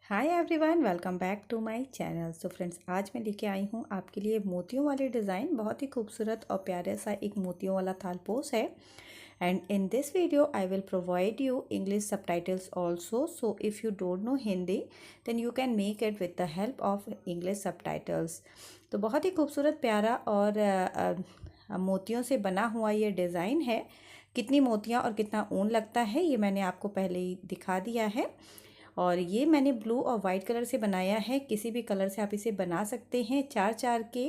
Hi everyone, welcome back to my channel. So friends, आज मैं लेके आई हूँ आपके लिए मोतियों वाले डिज़ाइन। बहुत ही खूबसूरत और प्यारा सा एक मोतियों वाला थालपोस है। And in this video I will provide you English subtitles also. So if you don't know Hindi then you can make it with the help of English subtitles. तो बहुत ही खूबसूरत प्यारा और मोतियों से बना हुआ ये डिज़ाइन है। कितनी मोतियाँ और कितना ऊन लगता है ये मैंने आपको पहले ही दिखा दिया है। और ये मैंने ब्लू और वाइट कलर से बनाया है। किसी भी कलर से आप इसे बना सकते हैं। चार चार के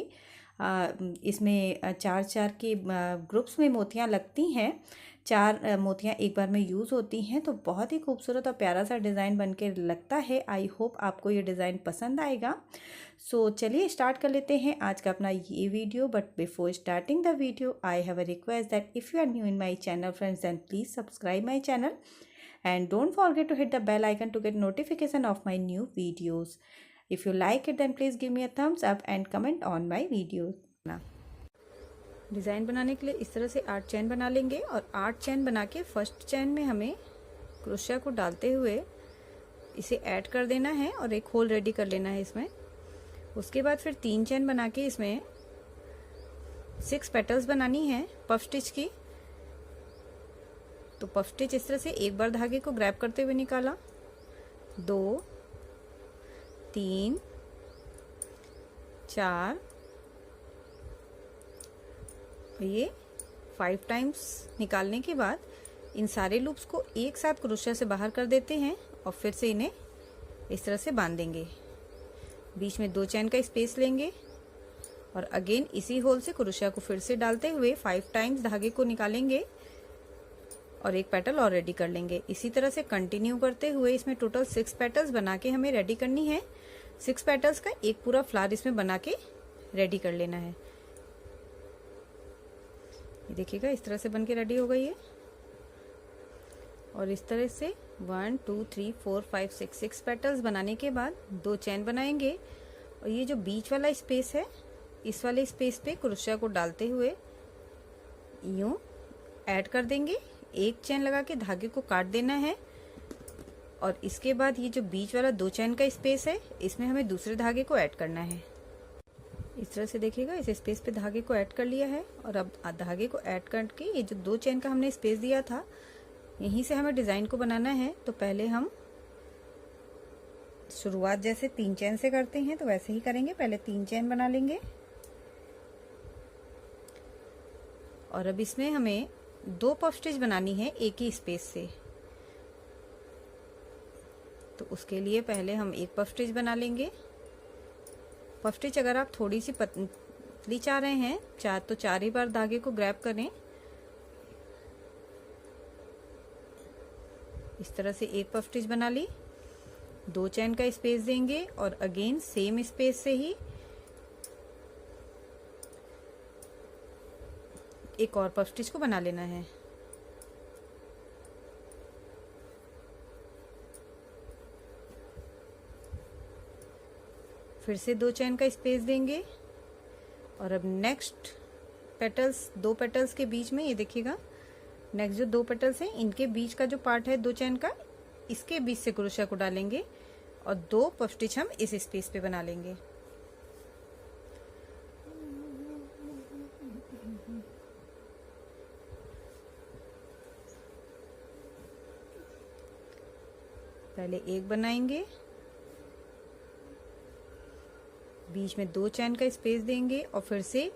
इसमें चार चार के ग्रुप्स में मोतियाँ लगती हैं। चार मोतियाँ एक बार में यूज़ होती हैं। तो बहुत ही खूबसूरत और प्यारा सा डिज़ाइन बन के लगता है। आई होप आपको ये डिज़ाइन पसंद आएगा। सो चलिए स्टार्ट कर लेते हैं आज का अपना ये video. But before starting the video I have a request that if you are new in my channel friends then please subscribe my channel and don't forget to hit the bell icon to get notification of my new videos. If you like it then please give me a thumbs up and comment on my video. Design बनाने के लिए इस तरह से 8 chain बना लेंगे और 8 chain बना के फर्स्ट चेन में हमें क्रोशिया को डालते हुए इसे ऐड कर देना है और एक होल रेडी कर लेना है इसमें। उसके बाद फिर 3 चेन बना के इसमें 6 पेटल्स बनानी है पफ स्टिच की। तो पफ स्टिच इस तरह से एक बार धागे को ग्रैब करते हुए निकाला, 2 3 4 ये 5 टाइम्स निकालने के बाद इन सारे लूप्स को एक साथ क्रोशिया से बाहर कर देते हैं और फिर से इन्हें इस तरह से बांध देंगे। बीच में 2 चेन का स्पेस लेंगे और अगेन इसी होल से क्रोशिया को फिर से डालते हुए 5 टाइम्स धागे को निकालेंगे और एक पेटल और रेडी कर लेंगे। इसी तरह से कंटिन्यू करते हुए इसमें टोटल 6 पेटल्स बना के हमें रेडी करनी है। 6 पेटल्स का एक पूरा फ्लावर इसमें बना के रेडी कर लेना है। ये देखिएगा इस तरह से बन के रेडी हो गई है। और इस तरह से 1 2 3 4 5 6 पेटल्स बनाने के बाद 2 चेन बनाएंगे और ये जो बीच वाला स्पेस है इस वाले स्पेस पे क्रोशिया को डालते हुए यूं ऐड कर देंगे। एक चेन लगा के धागे को काट देना है और इसके बाद ये जो बीच वाला 2 चेन का स्पेस है इसमें हमें दूसरे धागे को ऐड करना है। इस तरह से देखिएगा इस स्पेस पे धागे को ऐड कर लिया है और अब धागे को ऐड करके ये जो 2 चेन का हमने स्पेस दिया था यहीं से हमें डिजाइन को बनाना है। तो पहले हम शुरुआत जैसे 3 चेन से करते हैं तो वैसे ही करेंगे। पहले 3 चेन बना लेंगे और अब इसमें हमें 2 पफ स्टिच बनानी है एक ही स्पेस से। तो उसके लिए पहले हम एक पफ स्टिच बना लेंगे। पफ स्टिच अगर आप थोड़ी सी पतली चाह रहे हैं तो 4 ही बार धागे को ग्रैब करें। इस तरह से एक पफ स्टिच बना ली, 2 चेन का स्पेस देंगे और अगेन सेम स्पेस से ही एक और पफ स्टिच को बना लेना है। फिर से 2 चेन का स्पेस देंगे और अब नेक्स्ट पेटल्स 2 पेटल्स के बीच में ये देखिएगा नेक्स्ट जो 2 पेटल्स हैं इनके बीच का जो पार्ट है 2 चेन का इसके बीच से क्रोशिया को डालेंगे और 2 पफ स्टिच हम इस स्पेस पे बना लेंगे। पहले एक बनाएंगे, बीच में 2 चेन का स्पेस देंगे और फिर से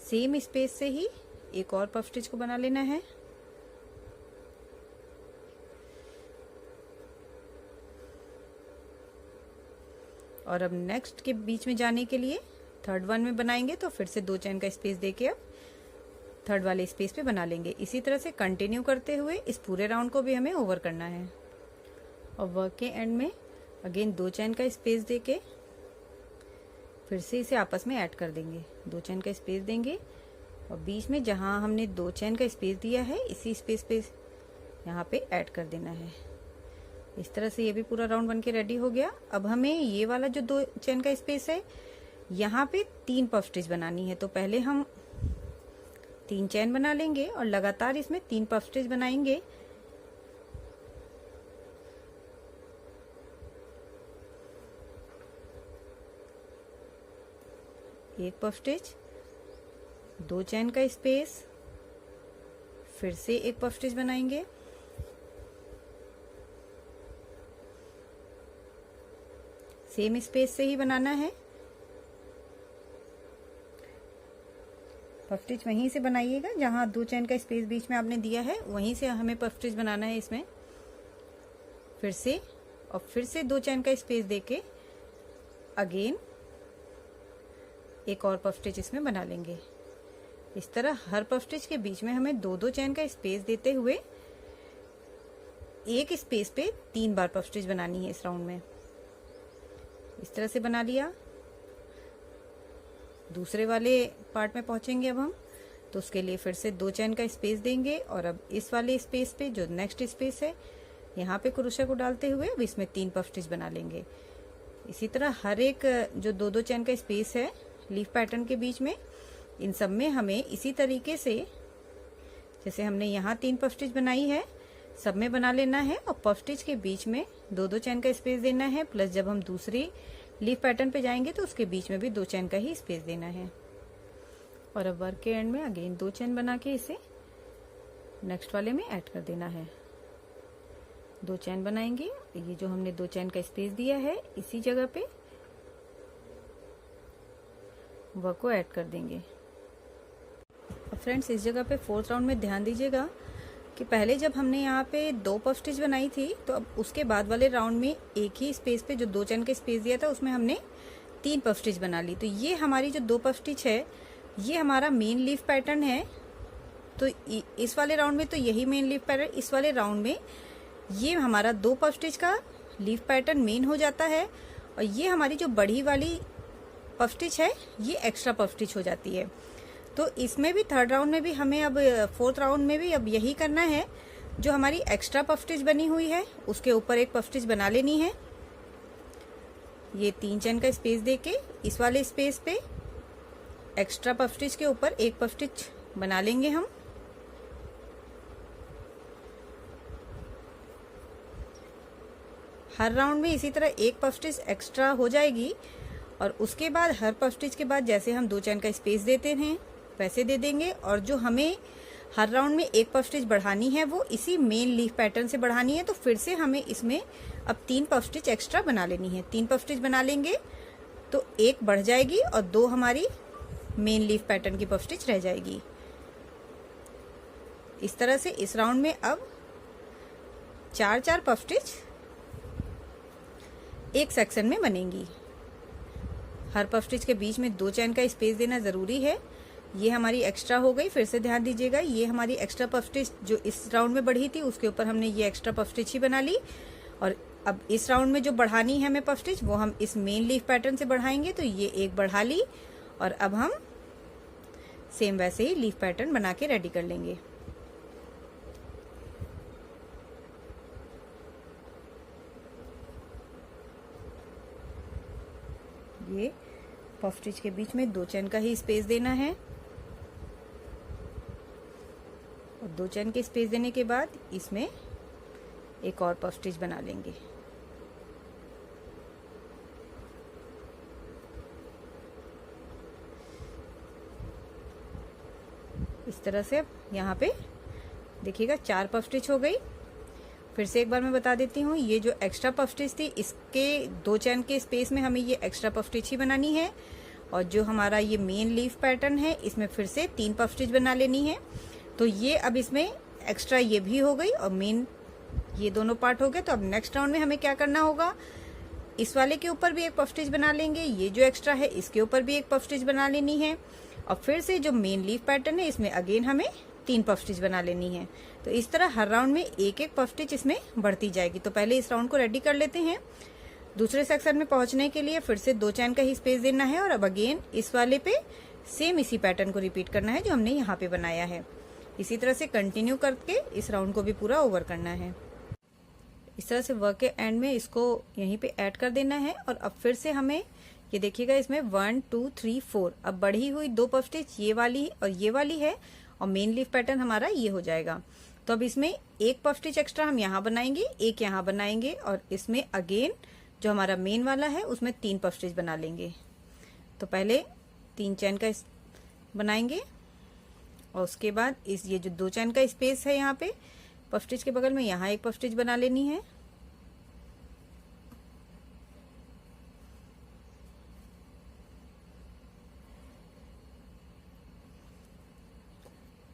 सेम स्पेस से ही एक और पफ स्टिच को बना लेना है। और अब नेक्स्ट के बीच में जाने के लिए थर्ड वन में बनाएंगे तो फिर से 2 चेन का स्पेस देके अब थर्ड वाले स्पेस पे बना लेंगे। इसी तरह से कंटिन्यू करते हुए इस पूरे राउंड को भी हमें ओवर करना है। और वर्क के एंड में अगेन 2 चेन का स्पेस देके फिर से इसे आपस में ऐड कर देंगे। 2 चेन का स्पेस देंगे और बीच में जहां हमने 2 चेन का स्पेस दिया है इसी स्पेस पे यहाँ पे ऐड कर देना है। इस तरह से ये भी पूरा राउंड बन के रेडी हो गया। अब हमें ये वाला जो 2 चेन का स्पेस है यहाँ पे 3 पफ स्टिच बनानी है। तो पहले हम 3 चेन बना लेंगे और लगातार इसमें 3 पफ स्टिच बनाएंगे एक पफ स्टिच, 2 चैन का स्पेस, फिर से एक पफ स्टिच बनाएंगे, सेम स्पेस से ही बनाना है। पफ स्टिच वहीं से बनाइएगा जहां 2 चैन का स्पेस बीच में आपने दिया है, वहीं से हमें पफ स्टिच बनाना है इसमें। फिर से 2 चैन का स्पेस देके अगेन एक और पफ स्टिच इसमें बना लेंगे। इस तरह हर पफ स्टिच के बीच में हमें 2-2 चैन का स्पेस देते हुए एक स्पेस पे 3 बार पफ स्टिच बनानी है इस राउंड में। इस तरह से बना लिया। दूसरे वाले पार्ट में पहुंचेंगे अब हम, तो उसके लिए फिर से 2 चैन का स्पेस देंगे और अब इस वाले स्पेस पे जो नेक्स्ट स्पेस है यहाँ पे क्रोशे को डालते हुए अब इसमें 3 पफ स्टिच बना लेंगे। इसी तरह हर एक जो 2-2 चैन का स्पेस है लीफ पैटर्न के बीच में, इन सब में हमें इसी तरीके से जैसे हमने यहाँ 3 पफ स्टिच बनाई है सब में बना लेना है और पफ स्टिच के बीच में 2-2 चैन का स्पेस देना है, प्लस जब हम दूसरी लीफ पैटर्न पे जाएंगे तो उसके बीच में भी 2 चैन का ही स्पेस देना है। और अब वर्क के एंड में अगेन 2 चैन बना के इसे नेक्स्ट वाले में ऐड कर देना है। 2 चैन बनाएंगे, ये जो हमने 2 चैन का स्पेस दिया है इसी जगह पे वर्क को ऐड कर देंगे। अब फ्रेंड्स इस जगह पे 4th राउंड में ध्यान दीजिएगा कि पहले जब हमने यहाँ पे 2 पफ स्टिच बनाई थी तो अब उसके बाद वाले राउंड में एक ही स्पेस पे जो 2 चैन का स्पेस दिया था उसमें हमने 3 पफ स्टिच बना ली। तो ये हमारी जो 2 पफ स्टिच है ये हमारा मेन लीफ पैटर्न है। तो इस वाले राउंड में तो यही मेन लीफ पैटर्न, इस वाले राउंड में ये हमारा 2 पफ स्टिच का लीफ पैटर्न मेन हो जाता है और ये हमारी जो बड़ी वाली पफ स्टिच है ये एक्स्ट्रा पफ स्टिच हो जाती है। तो इसमें भी 3rd राउंड में भी हमें अब 4th राउंड में भी अब यही करना है। जो हमारी एक्स्ट्रा पफ स्टिच बनी हुई है उसके ऊपर एक पफ स्टिच बना लेनी है। ये 3 चैन का स्पेस देके इस वाले स्पेस पे एक्स्ट्रा पफ स्टिच के ऊपर एक पफ स्टिच बना लेंगे हम। हर राउंड में इसी तरह एक पफ स्टिच एक्स्ट्रा हो जाएगी और उसके बाद हर पफ स्टिच के बाद जैसे हम 2 चैन का स्पेस देते हैं वैसे दे देंगे। और जो हमें हर राउंड में एक पफ स्टिच बढ़ानी है वो इसी मेन लीफ पैटर्न से बढ़ानी है, तो फिर से हमें इसमें अब 3 पफ स्टिच एक्स्ट्रा बना लेनी है। 3 पफ स्टिच बना लेंगे तो एक बढ़ जाएगी और 2 हमारी मेन लीफ पैटर्न की पफ स्टिच रह जाएगी। इस तरह से इस राउंड में अब 4-4 पफ स्टिच एक सेक्शन में बनेंगी। हर पफ स्टिच के बीच में 2 चैन का स्पेस देना जरूरी है। ये हमारी एक्स्ट्रा हो गई, फिर से ध्यान दीजिएगा ये हमारी एक्स्ट्रा पफ स्टिच जो इस राउंड में बढ़ी थी उसके ऊपर हमने ये एक्स्ट्रा पफ स्टिच ही बना ली। और अब इस राउंड में जो बढ़ानी है हमें पफ स्टिच वो हम इस मेन लीफ पैटर्न से बढ़ाएंगे, तो ये एक बढ़ा ली और अब हम सेम वैसे ही लीफ पैटर्न बना के रेडी कर लेंगे। ये पफ स्टिच के बीच में 2 चैन का ही स्पेस देना है और 2 चैन के स्पेस देने के बाद इसमें एक और पफ स्टिच बना लेंगे। इस तरह से अब यहाँ पे देखिएगा 4 पफ स्टिच हो गई। फिर से एक बार मैं बता देती हूँ, ये जो एक्स्ट्रा पफ स्टिच थी इसके 2 चैन के स्पेस में हमें ये एक्स्ट्रा पफ स्टिच ही बनानी है और जो हमारा ये मेन लीफ पैटर्न है इसमें फिर से 3 पफ स्टिच बना लेनी है। तो ये अब इसमें एक्स्ट्रा ये भी हो गई और मेन ये दोनों पार्ट हो गए। तो अब नेक्स्ट राउंड में हमें क्या करना होगा, इस वाले के ऊपर भी एक पफ स्टिच बना लेंगे, ये जो एक्स्ट्रा है इसके ऊपर भी एक पफ स्टिच बना लेनी है और फिर से जो मेन लीफ पैटर्न है इसमें अगेन हमें 3 पफ स्टिच बना लेनी है। तो इस तरह हर राउंड में एक एक पफ स्टिच इसमें बढ़ती जाएगी। तो पहले इस राउंड को रेडी कर लेते हैं। दूसरे सेक्शन में पहुंचने के लिए फिर से 2 चैन का ही स्पेस देना है और अब अगेन इस वाले पे सेम इसी पैटर्न को रिपीट करना है जो हमने यहाँ पे बनाया है। इसी तरह से कंटिन्यू करके इस राउंड को भी पूरा ओवर करना है। इस तरह से वर्क के एंड में इसको यहीं पे ऐड कर देना है और अब फिर से हमें ये देखिएगा इसमें 1 2 3 4 अब बढ़ी हुई 2 पफ स्टिच ये वाली और ये वाली है और मेन लीफ पैटर्न हमारा ये हो जाएगा। तो अब इसमें एक पफ स्टिच एक्स्ट्रा हम यहाँ बनाएंगे, एक यहाँ बनाएंगे और इसमें अगेन जो हमारा मेन वाला है उसमें 3 पफ स्टिच बना लेंगे। तो पहले 3 चैन का बनाएंगे और उसके बाद इस ये जो 2 चैन का स्पेस है यहाँ पे पफ स्टिच के बगल में, यहाँ एक पफ स्टिच बना लेनी है।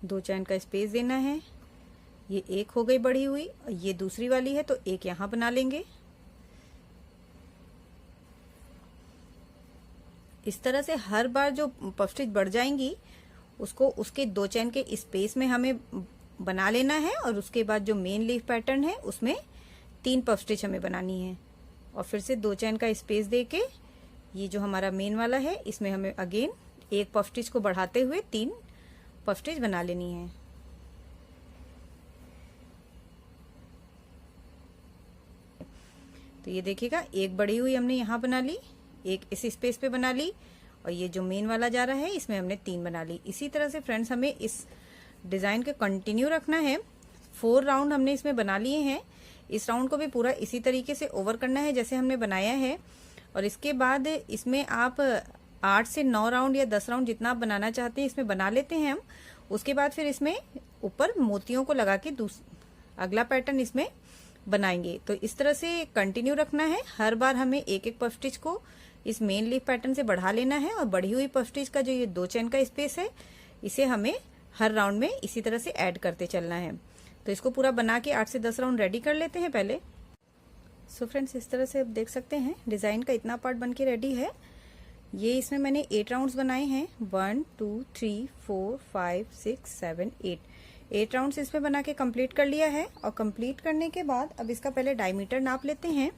दो चैन का स्पेस देना है। ये एक हो गई बढ़ी हुई और ये दूसरी वाली है तो एक यहाँ बना लेंगे। इस तरह से हर बार जो पफ स्टिच बढ़ जाएंगी उसको उसके 2 चैन के स्पेस में हमें बना लेना है और उसके बाद जो मेन लीफ पैटर्न है उसमें 3 पफ स्टिच हमें बनानी है और फिर से 2 चैन का स्पेस देके ये जो हमारा मेन वाला है इसमें हमें अगेन एक पफ स्टिच को बढ़ाते हुए 3 पफ स्टिच बना लेनी है। तो ये देखिएगा एक बड़ी हुई हमने यहाँ बना ली, एक इस स्पेस पे बना ली और ये जो मेन वाला जा रहा है इसमें हमने 3 बना ली। इसी तरह से फ्रेंड्स हमें इस डिजाइन के कंटिन्यू रखना है। 4 राउंड हमने इसमें बना लिए हैं। इस राउंड को भी पूरा इसी तरीके से ओवर करना है जैसे हमने बनाया है और इसके बाद इसमें आप 8 से 9 राउंड या 10 राउंड जितना आप बनाना चाहते हैं इसमें बना लेते हैं हम। उसके बाद फिर इसमें ऊपर मोतियों को लगा के अगला पैटर्न इसमें बनाएंगे। तो इस तरह से कंटिन्यू रखना है। हर बार हमें एक एक पफ स्टिच को इस मेन लीफ पैटर्न से बढ़ा लेना है और बढ़ी हुई पफ स्टिच का जो ये 2 चैन का स्पेस है इसे हमें हर राउंड में इसी तरह से ऐड करते चलना है। तो इसको पूरा बना के 8 से 10 राउंड रेडी कर लेते हैं पहले। सो फ्रेंड्स इस तरह से आप देख सकते हैं डिजाइन का इतना पार्ट बन के रेडी है। ये इसमें मैंने 8 राउंड्स बनाए हैं। 1 2 3 4 5 6 7 8 राउंड्स इसमें बना के कंप्लीट कर लिया है। और कंप्लीट करने के बाद अब इसका पहले डायमीटर नाप लेते हैं।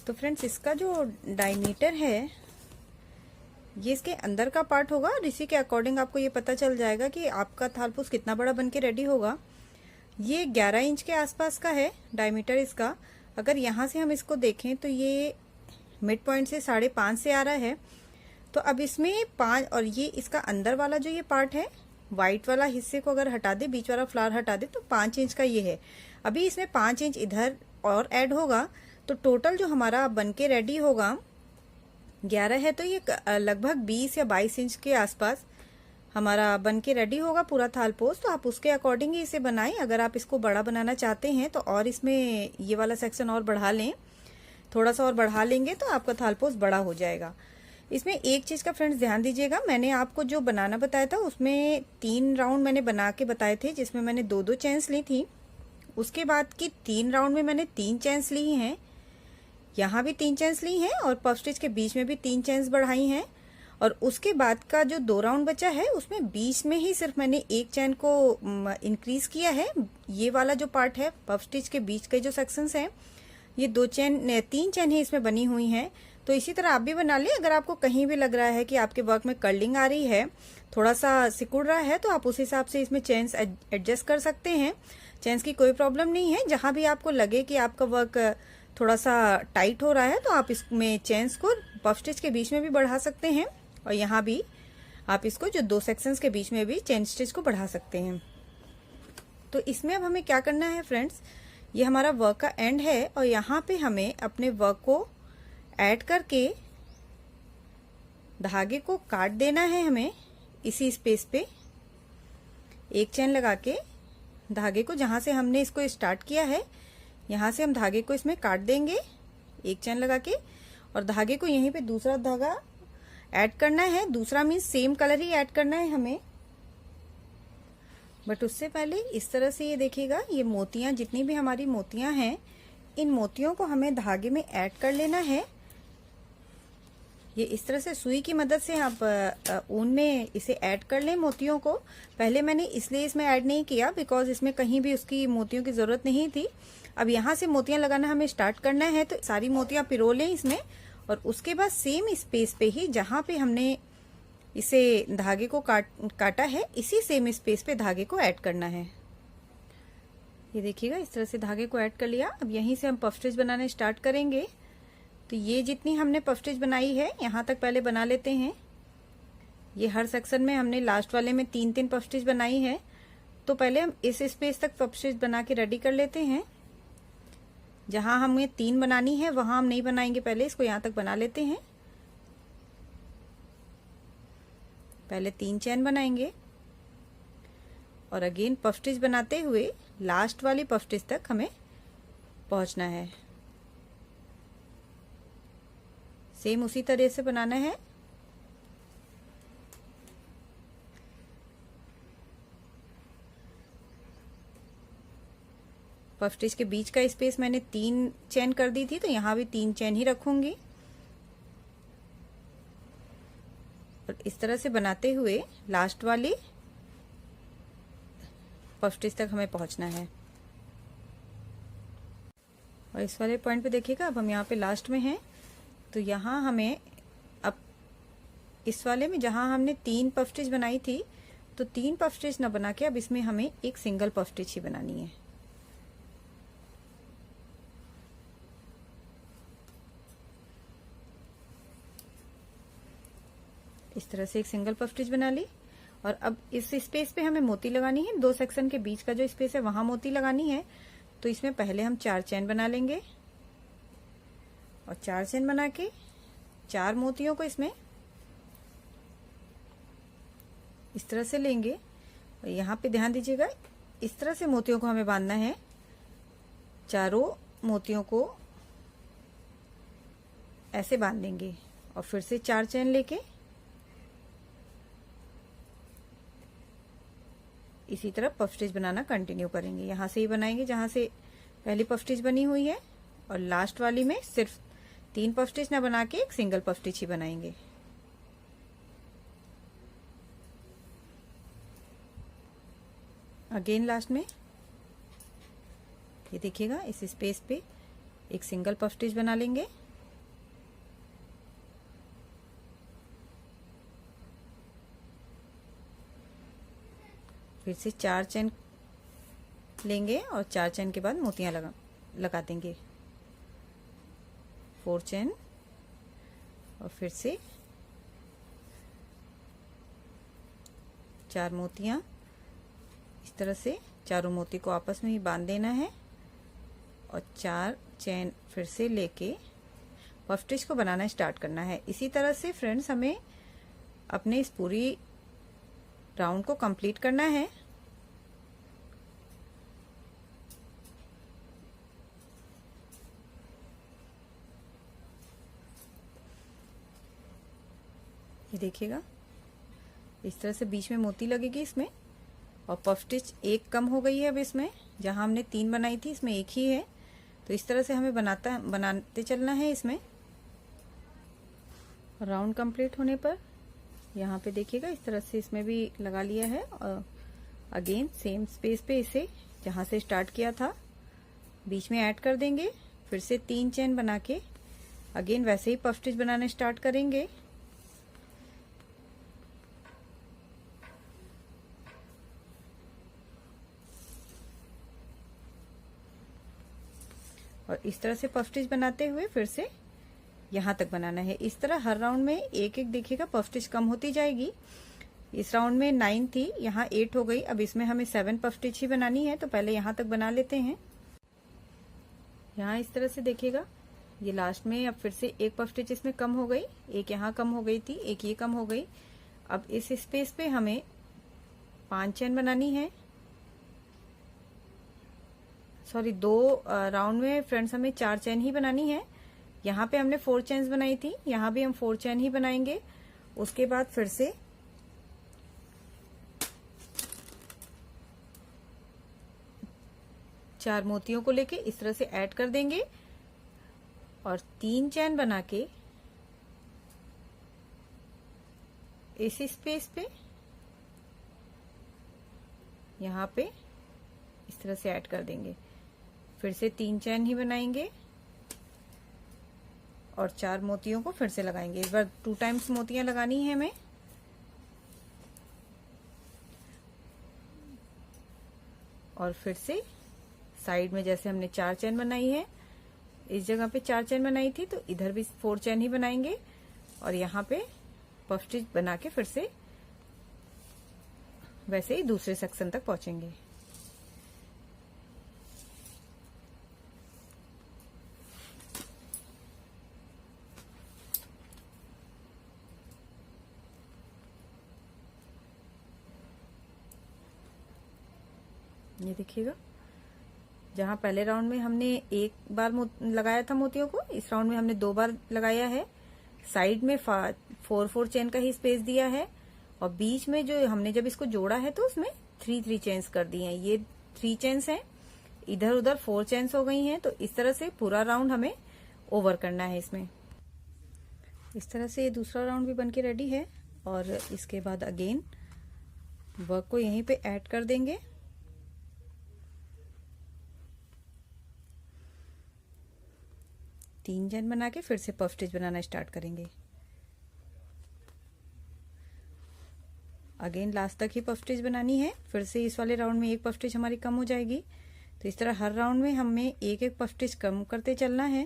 तो फ्रेंड्स इसका जो डायमीटर है ये इसके अंदर का पार्ट होगा और इसी के अकॉर्डिंग आपको ये पता चल जाएगा कि आपका थालपोस कितना बड़ा बन के रेडी होगा। ये 11 इंच के आसपास का है डायमीटर इसका। अगर यहाँ से हम इसको देखें तो ये मिड पॉइंट से 5.5 से आ रहा है। तो अब इसमें 5 और ये इसका अंदर वाला जो ये पार्ट है व्हाइट वाला हिस्से को अगर हटा दे, बीच वाला फ्लावर हटा दे तो 5 इंच का ये है। अभी इसमें 5 इंच इधर और ऐड होगा तो टोटल जो हमारा बन के रेडी होगा 11 है तो ये लगभग 20 या 22 इंच के आसपास हमारा बन के रेडी होगा पूरा थालपोस। तो आप उसके अकॉर्डिंग ही इसे बनाएं। अगर आप इसको बड़ा बनाना चाहते हैं तो और इसमें ये वाला सेक्शन और बढ़ा लें, थोड़ा सा और बढ़ा लेंगे तो आपका थालपोस बड़ा हो जाएगा। इसमें एक चीज का फ्रेंड्स ध्यान दीजिएगा, मैंने आपको जो बनाना बताया था उसमें 3 राउंड मैंने बना के बताए थे जिसमें मैंने 2-2 चेन्स ली थी। उसके बाद की 3 राउंड में मैंने 3 चेन्स ली हैं, यहाँ भी 3 चेन्स ली हैं और पफ स्टिच के बीच में भी 3 चेन्स बढ़ाई हैं। और उसके बाद का जो 2 राउंड बचा है उसमें बीच में ही सिर्फ मैंने 1 चेन को इंक्रीज किया है। ये वाला जो पार्ट है पफ स्टिच के बीच के जो सेक्शंस हैं ये 3 चेन ही इसमें बनी हुई हैं। तो इसी तरह आप भी बना लें। अगर आपको कहीं भी लग रहा है कि आपके वर्क में कर्लिंग आ रही है, थोड़ा सा सिकुड़ रहा है, तो आप उस हिसाब से इसमें चेन्स एडजस्ट कर सकते हैं। चेन्स की कोई प्रॉब्लम नहीं है। जहां भी आपको लगे कि आपका वर्क थोड़ा सा टाइट हो रहा है तो आप इसमें चेन्स को पफ स्टिच के बीच में भी बढ़ा सकते हैं और यहाँ भी आप इसको जो 2 सेक्शंस के बीच में भी चेन स्टिच को बढ़ा सकते हैं। तो इसमें अब हमें क्या करना है फ्रेंड्स, ये हमारा वर्क का एंड है और यहाँ पे हमें अपने वर्क को ऐड करके धागे को काट देना है। हमें इसी स्पेस पे एक चेन लगा के धागे को, जहां से हमने इसको स्टार्ट किया है यहाँ से हम धागे को इसमें काट देंगे एक चेन लगा के और धागे को यहीं पे दूसरा धागा ऐड करना है। दूसरा मीन्स सेम कलर ही ऐड करना है हमें। बट उससे पहले इस तरह से ये देखिएगा, ये मोतियां जितनी भी हमारी मोतियां हैं इन मोतियों को हमें धागे में ऐड कर लेना है। ये इस तरह से सुई की मदद से आप ऊन में इसे ऐड कर लें मोतियों को। पहले मैंने इसलिए इसमें ऐड नहीं किया बिकॉज इसमें कहीं भी उसकी मोतियों की जरूरत नहीं थी। अब यहाँ से मोतियां लगाना हमें स्टार्ट करना है तो सारी मोतियां पिरो लें इसमें और उसके बाद सेम स्पेस पे ही जहां पे हमने इसे धागे को काटा है इसी सेम स्पेस पे धागे को ऐड करना है। ये देखिएगा इस तरह से धागे को ऐड कर लिया। अब यहीं से हम पफ स्टिच बनाने स्टार्ट करेंगे। तो ये जितनी हमने पफ स्टिच बनाई है यहाँ तक पहले बना लेते हैं। ये हर सेक्शन में हमने लास्ट वाले में 3-3 पफ स्टिच बनाई है तो पहले हम इस स्पेस तक पफ स्टिच बना के रेडी कर लेते हैं। जहां हमें 3 बनानी है वहां हम नहीं बनाएंगे, पहले इसको यहाँ तक बना लेते हैं। पहले 3 चैन बनाएंगे और अगेन पफ स्टिच बनाते हुए लास्ट वाली पफ स्टिच तक हमें पहुंचना है। सेम उसी तरह से बनाना है। पफ स्टिच के बीच का स्पेस मैंने 3 चैन कर दी थी, तो यहाँ भी 3 चैन ही रखूंगी और इस तरह से बनाते हुए लास्ट वाली पफ स्टिच तक हमें पहुंचना है। और इस वाले पॉइंट पे देखिएगा, अब हम यहाँ पे लास्ट में हैं, तो यहाँ हमें अब इस वाले में जहाँ हमने 3 पफ स्टिच बनाई थी, तो 3 पफ स्टिच ना बना के अब इसमें हमें एक सिंगल पफ स्टिच ही बनानी है। इस तरह से एक सिंगल पफ स्टिच बना ली और अब इस स्पेस पे हमें मोती लगानी है। 2 सेक्शन के बीच का जो स्पेस है वहां मोती लगानी है, तो इसमें पहले हम 4 चैन बना लेंगे और 4 चैन बना के 4 मोतियों को इसमें इस तरह से लेंगे और यहाँ पे ध्यान दीजिएगा, इस तरह से मोतियों को हमें बांधना है। चारों मोतियों को ऐसे बांध देंगे और फिर से 4 चैन लेके इसी तरह पफ स्टिच बनाना कंटिन्यू करेंगे। यहाँ से ही बनाएंगे जहां से पहली पफ स्टिच बनी हुई है और लास्ट वाली में सिर्फ 3 पफ स्टिच ना बना के एक सिंगल पफ स्टिच ही बनाएंगे। अगेन लास्ट में ये देखिएगा, इस स्पेस पे एक सिंगल पफ स्टिच बना लेंगे। फिर से 4 चैन लेंगे और 4 चैन के बाद मोतियां लगा देंगे। 4 चैन और फिर से 4 मोतियां, इस तरह से चारों मोती को आपस में ही बांध देना है और 4 चैन फिर से लेके पफ स्टिच को बनाना स्टार्ट करना है। इसी तरह से फ्रेंड्स हमें अपने इस पूरी राउंड को कंप्लीट करना है। ये देखिएगा, इस तरह से बीच में मोती लगेगी इसमें और पफ स्टिच एक कम हो गई है। अब इसमें जहां हमने 3 बनाई थी इसमें एक ही है, तो इस तरह से हमें बनाते चलना है। इसमें राउंड कंप्लीट होने पर यहाँ पे देखिएगा, इस तरह से इसमें भी लगा लिया है और अगेन सेम स्पेस पे इसे जहां से स्टार्ट किया था बीच में ऐड कर देंगे। फिर से 3 चैन बना के अगेन वैसे ही पफ स्टिच बनाने स्टार्ट करेंगे। और इस तरह से पफ स्टिच बनाते हुए फिर से यहाँ तक बनाना है। इस तरह हर राउंड में एक एक देखिएगा पफ स्टिच कम होती जाएगी। इस राउंड में 9 थी, यहाँ 8 हो गई। अब इसमें हमें 7 पफ स्टिच ही बनानी है, तो पहले यहाँ तक बना लेते हैं। यहाँ इस तरह से देखिएगा, ये लास्ट में अब फिर से एक पफ स्टिच इसमें कम हो गई, एक यहाँ कम हो गई थी, एक ये कम हो गई। अब इस स्पेस पे हमें 5 चैन बनानी है। सॉरी, 2 राउंड में फ्रेंड्स हमें 4 चैन ही बनानी है। यहाँ पे हमने 4 चैन्स बनाई थी, यहाँ भी हम 4 चैन ही बनाएंगे। उसके बाद फिर से चार मोतियों को लेके इस तरह से ऐड कर देंगे और 3 चैन बना के इस स्पेस पे यहाँ पे इस तरह से ऐड कर देंगे। फिर से 3 चैन ही बनाएंगे और 4 मोतियों को फिर से लगाएंगे। इस बार 2 टाइम्स मोतियां लगानी है हमें। और फिर से साइड में जैसे हमने 4 चैन बनाई है, इस जगह पे 4 चैन बनाई थी, तो इधर भी 4 चैन ही बनाएंगे और यहाँ पे पफ स्टिच बना के फिर से वैसे ही दूसरे सेक्शन तक पहुंचेंगे। ये देखिएगा, जहाँ पहले राउंड में हमने एक बार लगाया था मोतियों को, इस राउंड में हमने 2 बार लगाया है। साइड में 4 चेन का ही स्पेस दिया है और बीच में जो हमने जब इसको जोड़ा है तो उसमें 3 चेन्स कर दिए हैं। ये 3 चेन्स हैं, इधर उधर 4 चेन्स हो गई हैं। तो इस तरह से पूरा राउंड हमें ओवर करना है इसमें। इस तरह से ये दूसरा राउंड भी बनके रेडी है और इसके बाद अगेन वर्क को यहीं पे ऐड कर देंगे। तीन चेन बना के फिर से पफ स्टिच बनाना स्टार्ट करेंगे। अगेन लास्ट तक ही पफ स्टिच बनानी है। फिर से इस वाले राउंड में एक पफ स्टिच हमारी कम हो जाएगी, तो इस तरह हर राउंड में हमें एक एक पफ स्टिच कम करते चलना है।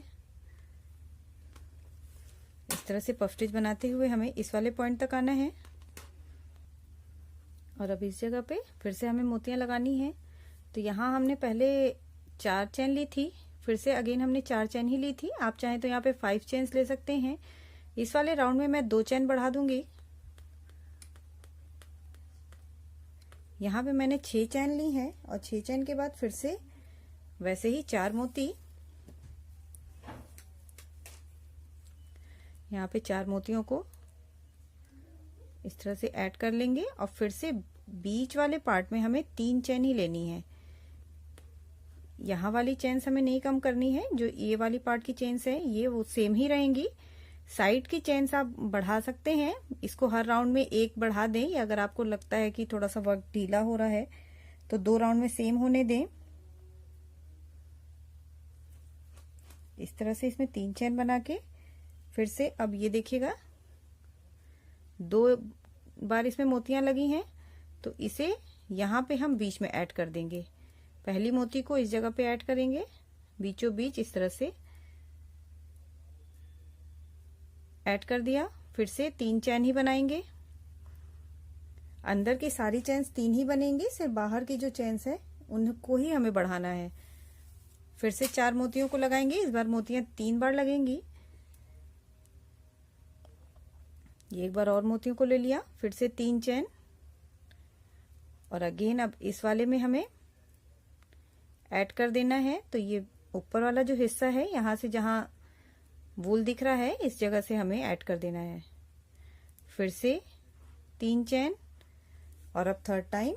इस तरह से पफ स्टिच बनाते हुए हमें इस वाले पॉइंट तक आना है और अब इस जगह पे फिर से हमें मोतियां लगानी है। तो यहाँ हमने पहले 4 चेन ली थी, फिर से अगेन हमने 4 चेन ही ली थी। आप चाहें तो यहाँ पे 5 चेन्स ले सकते हैं। इस वाले राउंड में मैं 2 चेन बढ़ा दूंगी। यहाँ पे मैंने 6 चेन ली हैं और 6 चेन के बाद फिर से वैसे ही 4 मोती, यहाँ पे 4 मोतियों को इस तरह से ऐड कर लेंगे और फिर से बीच वाले पार्ट में हमें 3 चेन ही लेनी है। यहाँ वाली चेन्स हमें नहीं कम करनी है, जो ये वाली पार्ट की चेन्स है ये वो सेम ही रहेंगी। साइड की चेन्स आप बढ़ा सकते हैं, इसको हर राउंड में एक बढ़ा दें, या अगर आपको लगता है कि थोड़ा सा वर्क ढीला हो रहा है तो 2 राउंड में सेम होने दें। इस तरह से इसमें 3 चेन बना के फिर से अब ये देखिएगा 2 बार इसमें मोतियां लगी हैं, तो इसे यहाँ पे हम बीच में ऐड कर देंगे। पहली मोती को इस जगह पे ऐड करेंगे बीचों बीच, इस तरह से ऐड कर दिया। फिर से 3 चेन ही बनाएंगे। अंदर की सारी चेन्स 3 ही बनेंगी, सिर्फ बाहर की जो चेन्स है उनको ही हमें बढ़ाना है। फिर से 4 मोतियों को लगाएंगे, इस बार मोतियां 3 बार लगेंगी। ये एक बार और मोतियों को ले लिया, फिर से 3 चेन और अगेन अब इस वाले में हमें ऐड कर देना है। तो ये ऊपर वाला जो हिस्सा है, यहाँ से जहां वूल दिख रहा है इस जगह से हमें ऐड कर देना है। फिर से 3 चेन और अब थर्ड टाइम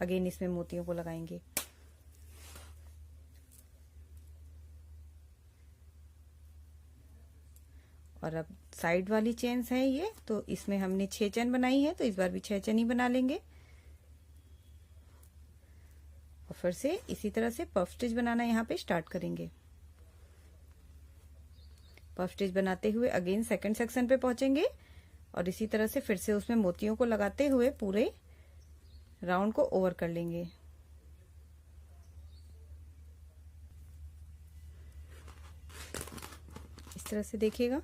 अगेन इसमें मोतियों को लगाएंगे। और अब साइड वाली चेन्स है ये, तो इसमें हमने 6 चेन बनाई है, तो इस बार भी 6 चेन ही बना लेंगे। और फिर से इसी तरह से पफ स्टिच बनाना यहाँ पे स्टार्ट करेंगे। पफ स्टिच बनाते हुए अगेन सेकंड सेक्शन पे पहुंचेंगे और इसी तरह से फिर से उसमें मोतियों को लगाते हुए पूरे राउंड को ओवर कर लेंगे। इस तरह से देखिएगा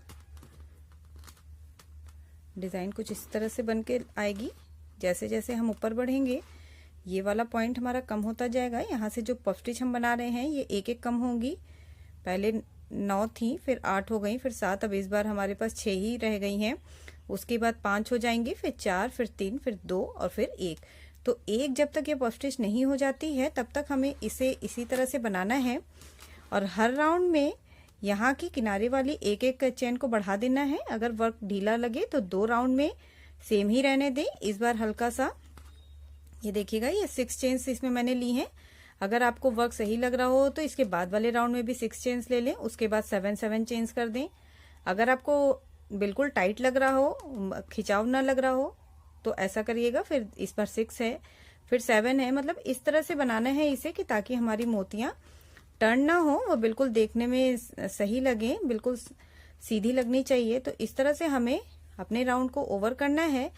डिजाइन कुछ इस तरह से बन के आएगी। जैसे जैसे हम ऊपर बढ़ेंगे ये वाला पॉइंट हमारा कम होता जाएगा। यहाँ से जो पफ स्टिच हम बना रहे हैं ये एक एक कम होंगी। पहले 9 थी, फिर 8 हो गई, फिर 7, अब इस बार हमारे पास 6 ही रह गई हैं। उसके बाद 5 हो जाएंगी, फिर 4, फिर 3, फिर 2 और फिर 1। तो 1 जब तक ये पफ स्टिच नहीं हो जाती है तब तक हमें इसे इसी तरह से बनाना है। और हर राउंड में यहाँ की किनारे वाली एक एक चेन को बढ़ा देना है। अगर वर्क ढीला लगे तो 2 राउंड में सेम ही रहने दें। इस बार हल्का सा ये देखिएगा, ये 6 चेन्स इसमें मैंने ली हैं। अगर आपको वर्क सही लग रहा हो तो इसके बाद वाले राउंड में भी 6 चेन्स ले लें, उसके बाद 7 चेन्स कर दें। अगर आपको बिल्कुल टाइट लग रहा हो, खिंचाव ना लग रहा हो तो ऐसा करिएगा। फिर इस बार 6 है, फिर 7 है, मतलब इस तरह से बनाना है इसे कि ताकि हमारी मोतियां टर्न ना हो, वो बिल्कुल देखने में सही लगे, बिल्कुल सीधी लगनी चाहिए। तो इस तरह से हमें अपने राउंड को ओवर करना है,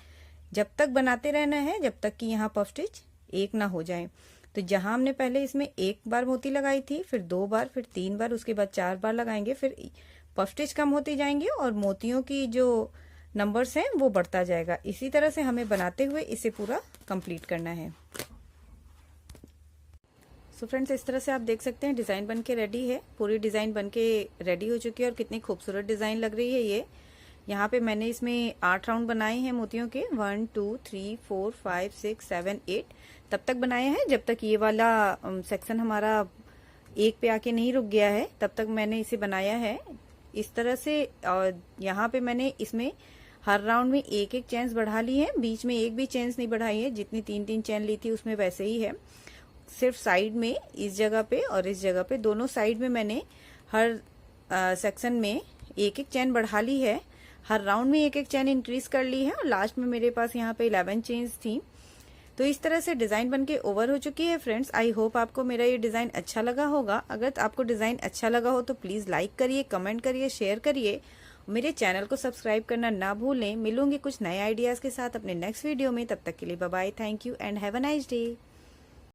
जब तक बनाते रहना है जब तक कि यहाँ पफ स्टिच एक ना हो जाए। तो जहां हमने पहले इसमें 1 बार मोती लगाई थी, फिर 2 बार, फिर 3 बार, उसके बाद 4 बार लगाएंगे, फिर पफ स्टिच कम होती जाएंगी और मोतियों की जो नंबर्स हैं वो बढ़ता जाएगा। इसी तरह से हमें बनाते हुए इसे पूरा कंप्लीट करना है। सो फ्रेंड्स, इस तरह से आप देख सकते हैं डिजाइन बनके रेडी है। पूरी डिजाइन बनके रेडी हो चुकी है और कितनी खूबसूरत डिजाइन लग रही है ये। यहाँ पे मैंने इसमें 8 राउंड बनाए हैं मोतियों के, 1 2 3 4 5 6 7 8 तब तक बनाए हैं जब तक ये वाला सेक्शन हमारा एक पे आके नहीं रुक गया है, तब तक मैंने इसे बनाया है इस तरह से। और यहाँ पे मैंने इसमें हर राउंड में एक एक चेन्स बढ़ा ली है, बीच में एक भी चेन्स नहीं बढ़ाई है, जितनी 3 चेन ली थी उसमें वैसे ही है। सिर्फ साइड में इस जगह पे और इस जगह पे दोनों साइड में मैंने हर सेक्शन में एक एक चेन बढ़ा ली है, हर राउंड में एक एक चेन इंक्रीज कर ली है और लास्ट में मेरे पास यहाँ पे 11 चेन्स थी। तो इस तरह से डिजाइन बनके ओवर हो चुकी है फ्रेंड्स। आई होप आपको मेरा ये डिजाइन अच्छा लगा होगा। अगर आपको डिजाइन अच्छा लगा हो तो प्लीज लाइक करिए, कमेंट करिए, शेयर करिए, मेरे चैनल को सब्सक्राइब करना ना भूलें। मिलूंगी कुछ नए आइडियाज के साथ अपने नेक्स्ट वीडियो में, तब तक के लिए bye bye, thank you and have a nice day.